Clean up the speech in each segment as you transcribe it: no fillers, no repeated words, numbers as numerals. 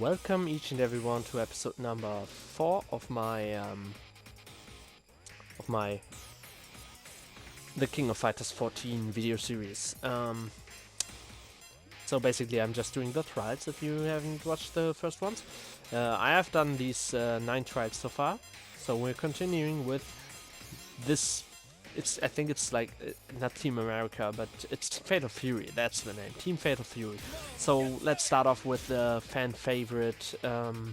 Welcome each and everyone to episode number 4 of my the King of Fighters 14 video series. So basically I'm just doing the trials if you haven't watched the first ones. I have done these 9 trials so far, so we're continuing with this. I think it's like, not Team America, but it's Fatal Fury, that's the name, Team Fatal Fury. So let's start off with the fan favorite Terry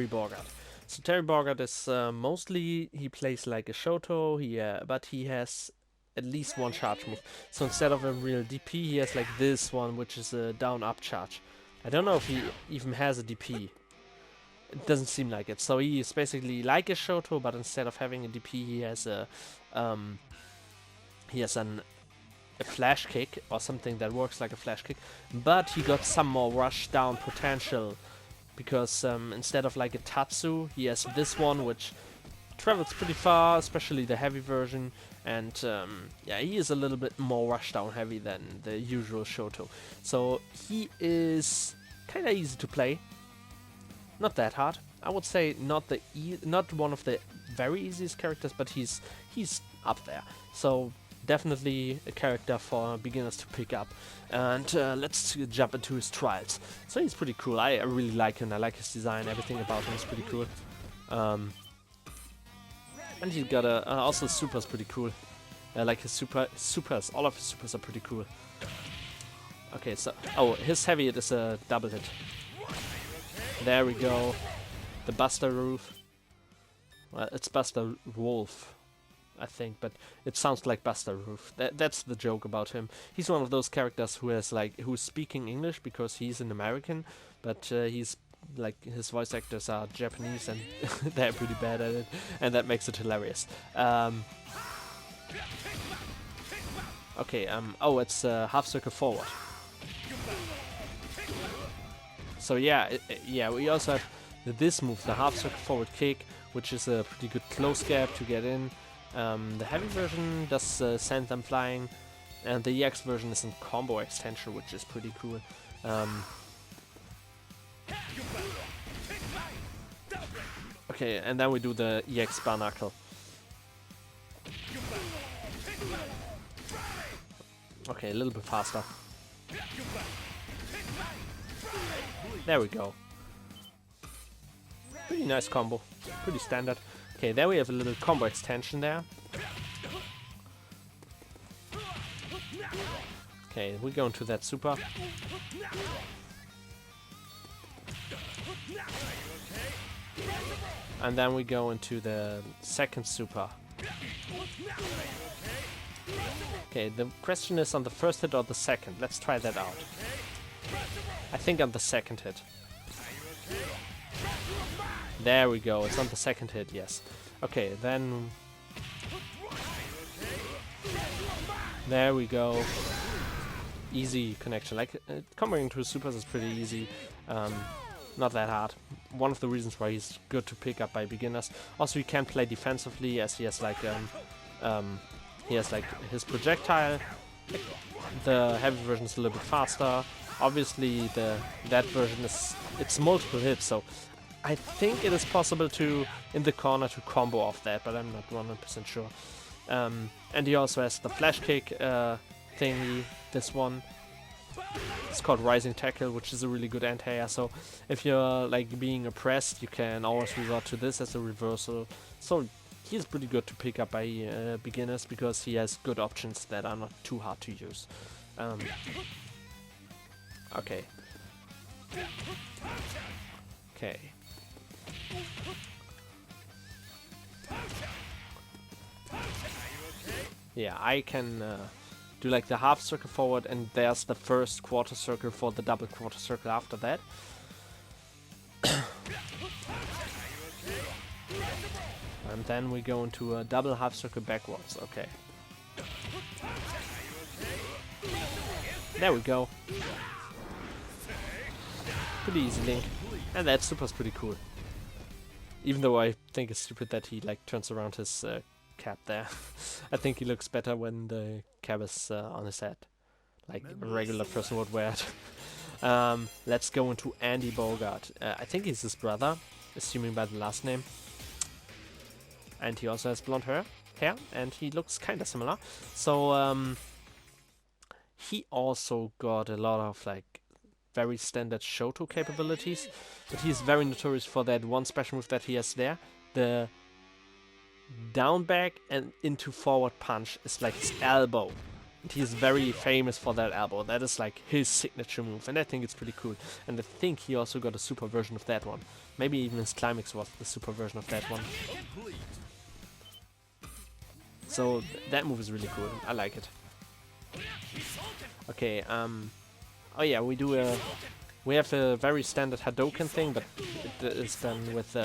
Bogard. So Terry Bogard is mostly, he plays like a Shoto, but he has at least one charge move. So instead of a real DP, he has like this one, which is a down-up charge. I don't know if he even has a DP. It doesn't seem like it. So he is basically like a Shoto, but instead of having a DP, he has a flash kick or something that works like a flash kick. But he got some more rush down potential because instead of like a Tatsu, he has this one which travels pretty far, especially the heavy version. And yeah, he is a little bit more rush down heavy than the usual Shoto. So he is kind of easy to play. Not that hard. I would say not one of the very easiest characters, but he's up there. So definitely a character for beginners to pick up. And let's jump into his trials. So he's pretty cool. I really like him. I like his design. Everything about him is pretty cool. And he got also supers pretty cool. Like his supers. All of his supers are pretty cool. Okay, so his heavy hit is a double hit. There we go. The Buster Roof. Well, it's Buster Wolf, I think, but it sounds like Buster Roof. That's the joke about him. He's one of those characters who's speaking English because he's an American, but he's like, his voice actors are Japanese and they're pretty bad at it, and that makes it hilarious. Okay, it's half circle forward. So yeah, we also have this move, the half circle forward kick, which is a pretty good close gap to get in. The heavy version does send them flying, and the EX version is in combo extension, which is pretty cool. Okay, and then we do the EX bar knuckle. Okay, a little bit faster. There we go. Pretty nice combo. Pretty standard. Okay, there we have a little combo extension there. Okay, we go into that super. And then we go into the second super. Okay, the question is on the first hit or the second. Let's try that out. I think on the second hit. There we go, it's on the second hit, yes. Okay, then... There we go. Easy connection. Like, comboing into supers is pretty easy. Not that hard. One of the reasons why he's good to pick up by beginners. Also, he can play defensively as he has like his projectile. The heavy version is a little bit faster. Obviously, that version it's multiple hits, so I think it is possible to, in the corner, to combo off that, but I'm not 100% sure. And he also has the flash kick thingy, this one. It's called Rising Tackle, which is a really good anti-air, so if you're like being oppressed, you can always resort to this as a reversal. So he's pretty good to pick up by beginners because he has good options that are not too hard to use. Okay. Okay. Yeah, I can do like the half circle forward, and there's the first quarter circle for the double quarter circle after that. And then we go into a double half circle backwards. Okay. There we go. Pretty easy link. And that super's pretty cool. Even though I think it's stupid that he like turns around his cap there. I think he looks better when the cap is on his head. like a regular person would wear it. Let's go into Andy Bogart. I think he's his brother, assuming by the last name. And he also has blonde hair, and he looks kind of similar. So he also got a lot of like very standard Shoto capabilities, but he's very notorious for that one special move that he has there. The down back and into forward punch is like his elbow. And he's very famous for that elbow. That is like his signature move, and I think it's pretty cool. And I think he also got a super version of that one. Maybe even his climax was the super version of that one. So that move is really cool. I like it. Okay, oh yeah, we have a very standard Hadouken thing, but it is done with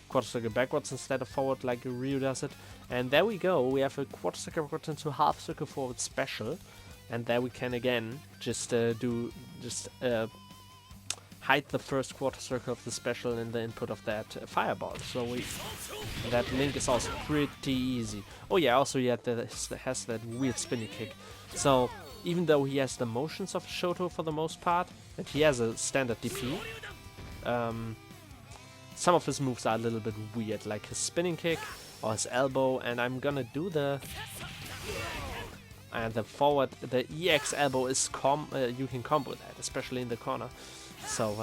quarter circle backwards instead of forward like Ryu does it. And there we go, we have a quarter circle backwards into half circle forward special. And there we can again just hide the first quarter circle of the special in the input of that fireball. So that link is also pretty easy. Oh yeah, also he has that weird spinny kick. So even though he has the motions of Shoto for the most part, and he has a standard DP, some of his moves are a little bit weird, like his spinning kick or his elbow, and I'm gonna do the forward, the EX elbow is you can combo that, especially in the corner. So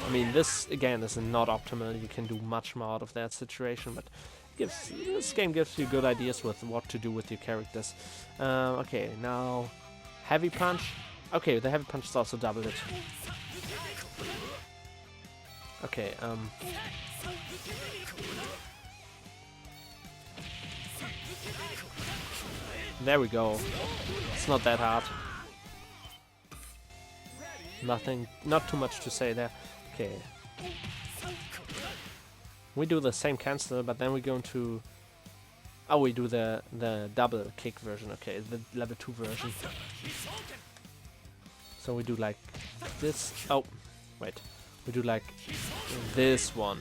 I mean, this again is not optimal. You can do much more out of that situation, but this game gives you good ideas with what to do with your characters. Okay, now heavy punch. Okay, the heavy punch is also double it. Okay, there we go. It's not that hard. Not too much to say there. Okay. We do the same cancel, but then we go into... Oh, we do the double kick version. Okay, the level 2 version. So we do like this. Oh, wait. We do like this one.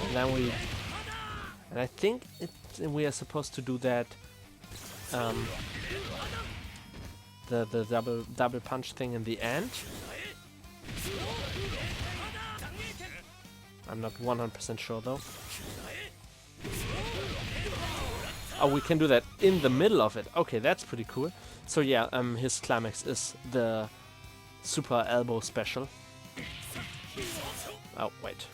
And then we... And I think we are supposed to do that... the double punch thing in the end. I'm not 100% sure though. Oh, we can do that in the middle of it. Okay, that's pretty cool. So yeah, his climax is the super elbow special. Oh, wait.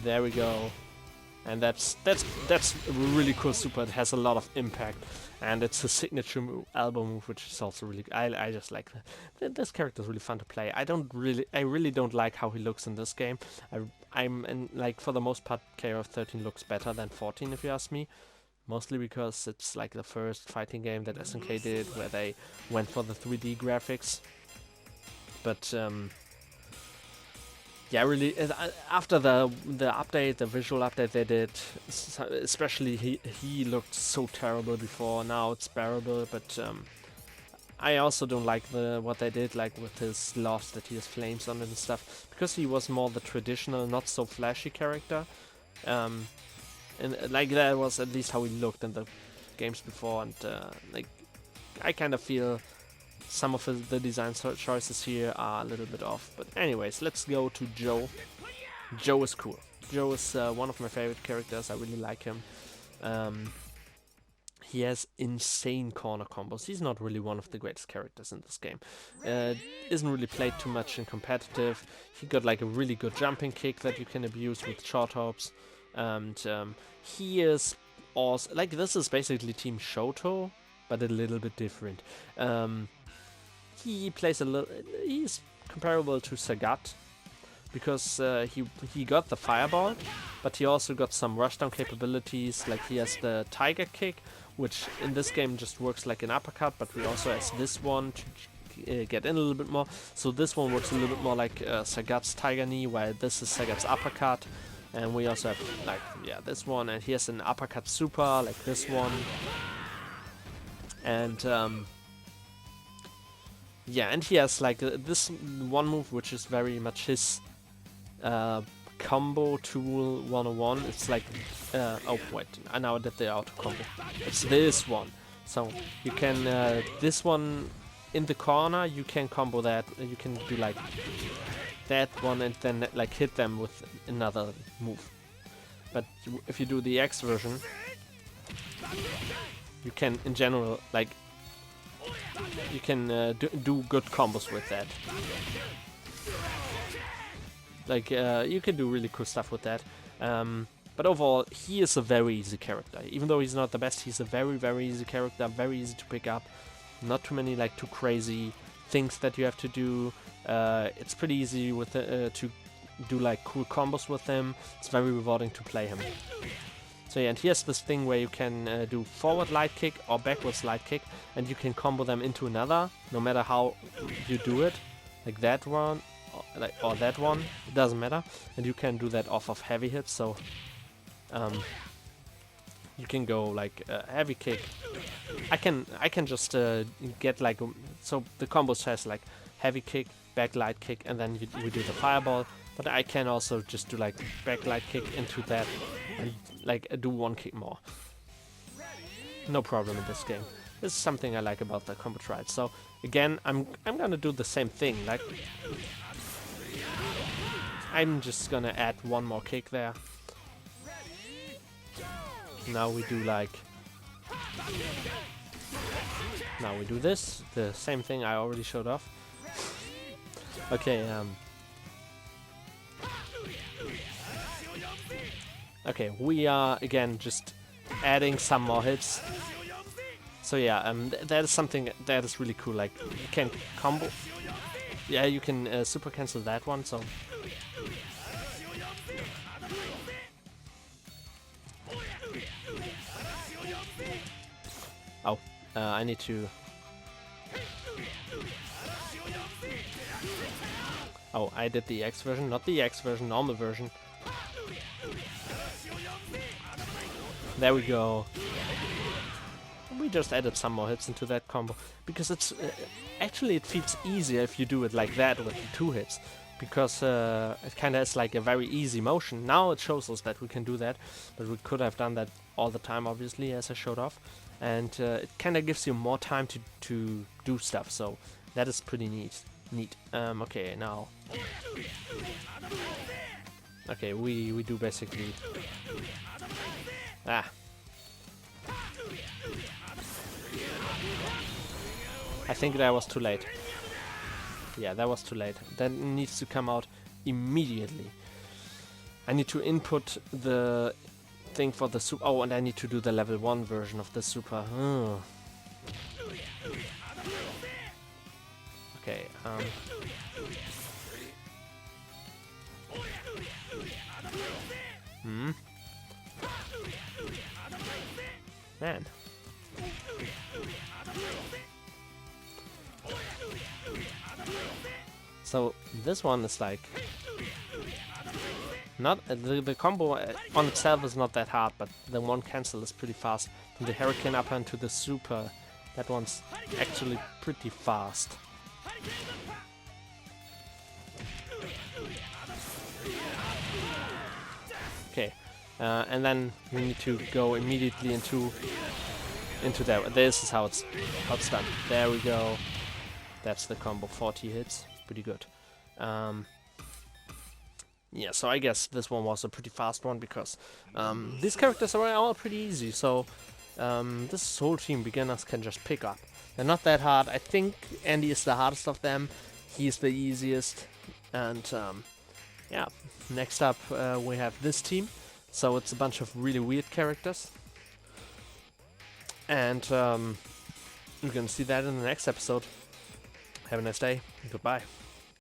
There we go. And that's a really cool super. It has a lot of impact, and it's a signature elbow move, which is also really. I just like that. This character is really fun to play. I really don't like how he looks in this game. Like for the most part, KOF 13 looks better than 14, if you ask me. Mostly because it's like the first fighting game that SNK did, where they went for the 3D graphics. But yeah, really, after the update, the visual update they did, especially he looked so terrible before. Now it's bearable, but I also don't like what they did, like with his loft that he has flames on it and stuff, because he was more the traditional, not so flashy character, and like that was at least how he looked in the games before, and like I kind of feel some of the design choices here are a little bit off. But anyways, let's go to Joe. Joe is cool. Joe is one of my favorite characters. I really like him. He has insane corner combos. He's not really one of the greatest characters in this game. Isn't really played too much in competitive. He got like a really good jumping kick that you can abuse with short hops. And he is also... Like, this is basically Team Shoto, but a little bit different. He plays a little... He's comparable to Sagat, because he got the fireball, but he also got some rushdown capabilities. Like, he has the tiger kick, which in this game just works like an uppercut, but we also has this one to get in a little bit more. So this one works a little bit more like Sagat's tiger knee, while this is Sagat's uppercut. And we also have, like, yeah, this one, and he has an uppercut super, like this one. And yeah, and he has like this one move, which is very much his combo tool 101. It's like, oh wait, I now did the auto combo. It's this one. So you can, this one in the corner, you can combo that. You can do like that one and then like hit them with another move. But if you do the X version, you can, in general, like, you can do good combos with that. Like, you can do really cool stuff with that. But overall, he is a very easy character. Even though he's not the best, he's a very, very easy character, very easy to pick up. Not too many, like, too crazy things that you have to do. It's pretty easy with to do, like, cool combos with him. It's very rewarding to play him. So yeah, and he has this thing where you can do forward light kick or backwards light kick, and you can combo them into another, no matter how you do it. Like that one, or that one, it doesn't matter. And you can do that off of heavy hits, so you can go like heavy kick. I can just get like, so the combos has like heavy kick, back light kick, and then we do the fireball. But I can also just do like back light kick into that and like do one kick more. No problem in this game. This is something I like about the combo triad. So again, I'm gonna do the same thing. Like, I'm just gonna add one more kick there. Now we do like, now we do this, the same thing I already showed off. Okay, okay, we are again just adding some more hits. So yeah, that is something that is really cool. Like, you can combo. Yeah, you can super cancel that one. So oh, I need to. Oh, I did the X version, not the X version, normal version. There we go. We just added some more hits into that combo, because it's actually it feels easier if you do it like that with the 2 hits, because it kind of is like a very easy motion. Now it shows us that we can do that, but we could have done that all the time, obviously, as I showed off, and it kind of gives you more time to do stuff. So that is pretty neat. Okay, now. Okay, we do basically. Ah. I think that was too late. Yeah, that was too late. That needs to come out immediately. I need to input the thing for the super. Oh, and I need to do the level 1 version of the super. Oh. Okay, Man. So this one is like not the combo on itself is not that hard, but the one cancel is pretty fast. From the hurricane up into the super, that one's actually pretty fast. Okay, and then we need to go immediately into that. This is how it's done. There we go. That's the combo. 40 hits, pretty good. Yeah, so I guess this one was a pretty fast one, because these characters are all pretty easy. So this whole team, beginners can just pick up. They're not that hard. I think Andy is the hardest of them. He's the easiest. And yeah, next up we have this team. So it's a bunch of really weird characters. And you're gonna see that in the next episode. Have a nice day. Goodbye.